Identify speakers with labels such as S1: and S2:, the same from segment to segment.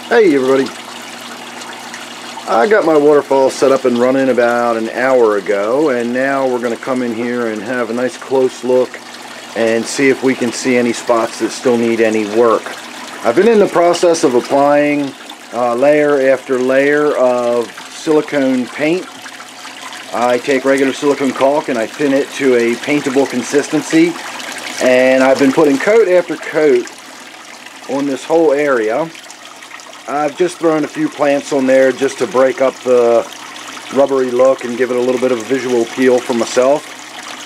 S1: Hey everybody, I got my waterfall set up and running about an hour ago, and now we're going to come in here and have a nice close look and see if we can see any spots that still need any work. I've been in the process of applying layer after layer of silicone paint. I take regular silicone caulk and I thin it to a paintable consistency, and I've been putting coat after coat on this whole area. I've just thrown a few plants on there just to break up the rubbery look and give it a little bit of a visual appeal for myself.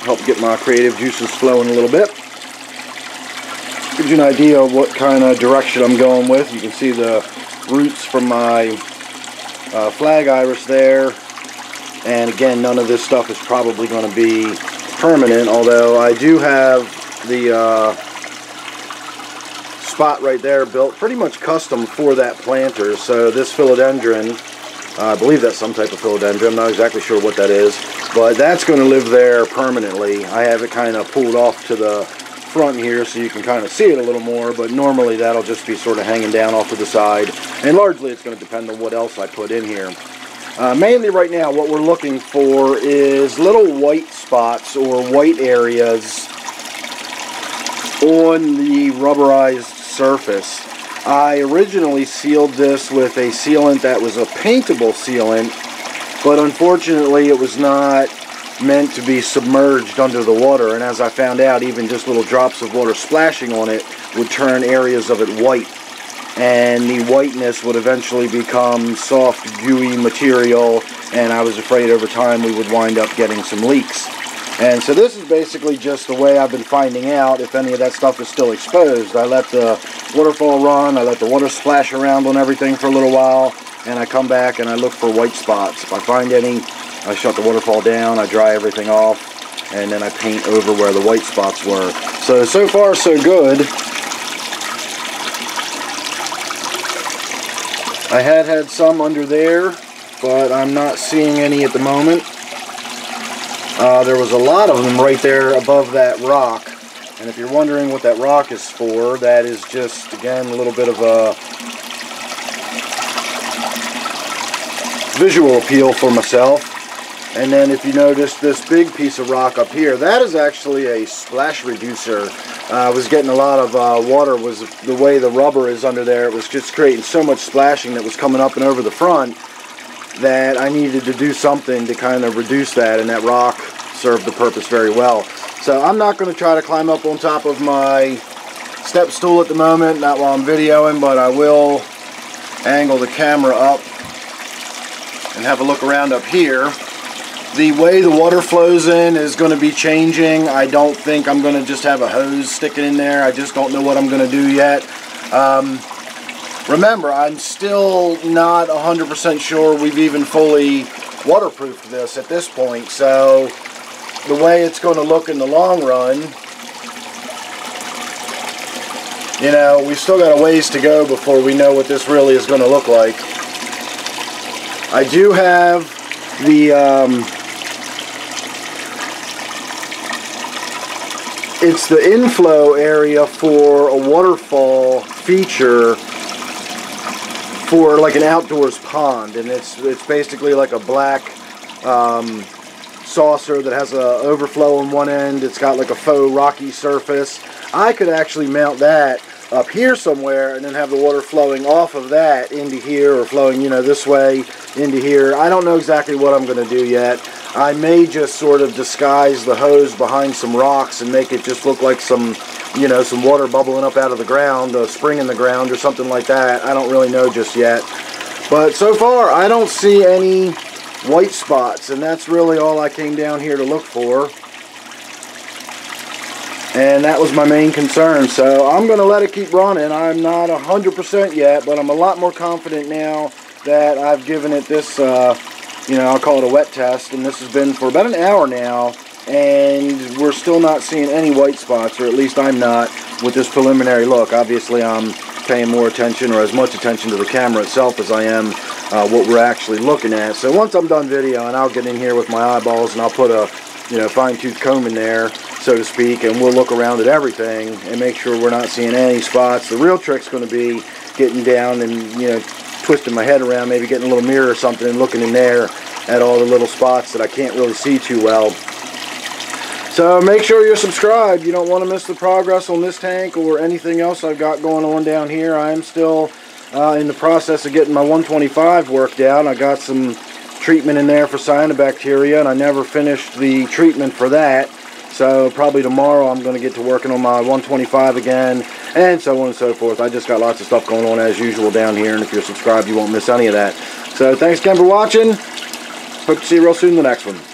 S1: Help get my creative juices flowing a little bit. Gives you an idea of what kind of direction I'm going with. You can see the roots from my flag iris there. And again, none of this stuff is probably going to be permanent, although I do have the spot right there built pretty much custom for that planter. So this philodendron, I believe that's some type of philodendron, I'm not exactly sure what that is, but that's going to live there permanently. I have it kind of pulled off to the front here so you can kind of see it a little more, but normally that'll just be sort of hanging down off to the side, and largely it's going to depend on what else I put in here. Mainly right now what we're looking for is little white spots or white areas on the rubberized surface. I originally sealed this with a sealant that was a paintable sealant, but unfortunately it was not meant to be submerged under the water, and as I found out, even just little drops of water splashing on it would turn areas of it white, and the whiteness would eventually become soft, gooey material, and I was afraid over time we would wind up getting some leaks. And so this is basically just the way I've been finding out if any of that stuff is still exposed. I let the waterfall run, I let the water splash around on everything for a little while, and I come back and I look for white spots. If I find any, I shut the waterfall down, I dry everything off, and then I paint over where the white spots were. So far so good. I had some under there, but I'm not seeing any at the moment. There was a lot of them right there above that rock, and if you're wondering what that rock is for, that is just, again, a little bit of a visual appeal for myself. And then if you notice this big piece of rock up here, that is actually a splash reducer. I was getting a lot of water, was the way the rubber is under there, it was just creating so much splashing that was coming up and over the front that I needed to do something to kind of reduce that, and that rock served the purpose very well. So I'm not going to try to climb up on top of my step stool at the moment, not while I'm videoing, but I will angle the camera up and have a look around up here. The way the water flows in is going to be changing. I don't think I'm going to just have a hose sticking in there. I just don't know what I'm going to do yet. Remember, I'm still not 100% sure we've even fully waterproofed this at this point, so the way it's going to look in the long run, you know, we've still got a ways to go before we know what this really is going to look like. I do have the it's the inflow area for a waterfall feature for like an outdoors pond, and it's basically like a black saucer that has a overflow on one end. It's got like a faux rocky surface. I could actually mount that up here somewhere and then have the water flowing off of that into here, or flowing, you know, this way into here. I don't know exactly what I'm going to do yet. I may just sort of disguise the hose behind some rocks and make it just look like some, you know, some water bubbling up out of the ground, a spring in the ground or something like that. I don't really know just yet. But so far, I don't see any white spots, and that's really all I came down here to look for. And that was my main concern. So I'm going to let it keep running. I'm not 100% yet, but I'm a lot more confident now that I've given it this, you know, I'll call it a wet test. And this has been for about an hour now, and we're still not seeing any white spots, or at least I'm not, with this preliminary look. Obviously I'm paying more attention, or as much attention, to the camera itself as I am what we're actually looking at. So once I'm done videoing, I'll get in here with my eyeballs and I'll put a, you know, fine-tooth comb in there, so to speak, and we'll look around at everything and make sure we're not seeing any spots. The real trick's going to be getting down and, you know, twisting my head around, maybe getting a little mirror or something and looking in there at all the little spots that I can't really see too well. So make sure you're subscribed. You don't want to miss the progress on this tank or anything else I've got going on down here. I am still in the process of getting my 125 worked out. I got some treatment in there for cyanobacteria, and I never finished the treatment for that. So probably tomorrow I'm going to get to working on my 125 again, and so on and so forth. I just got lots of stuff going on as usual down here, and if you're subscribed, you won't miss any of that. So thanks again for watching. Hope to see you real soon in the next one.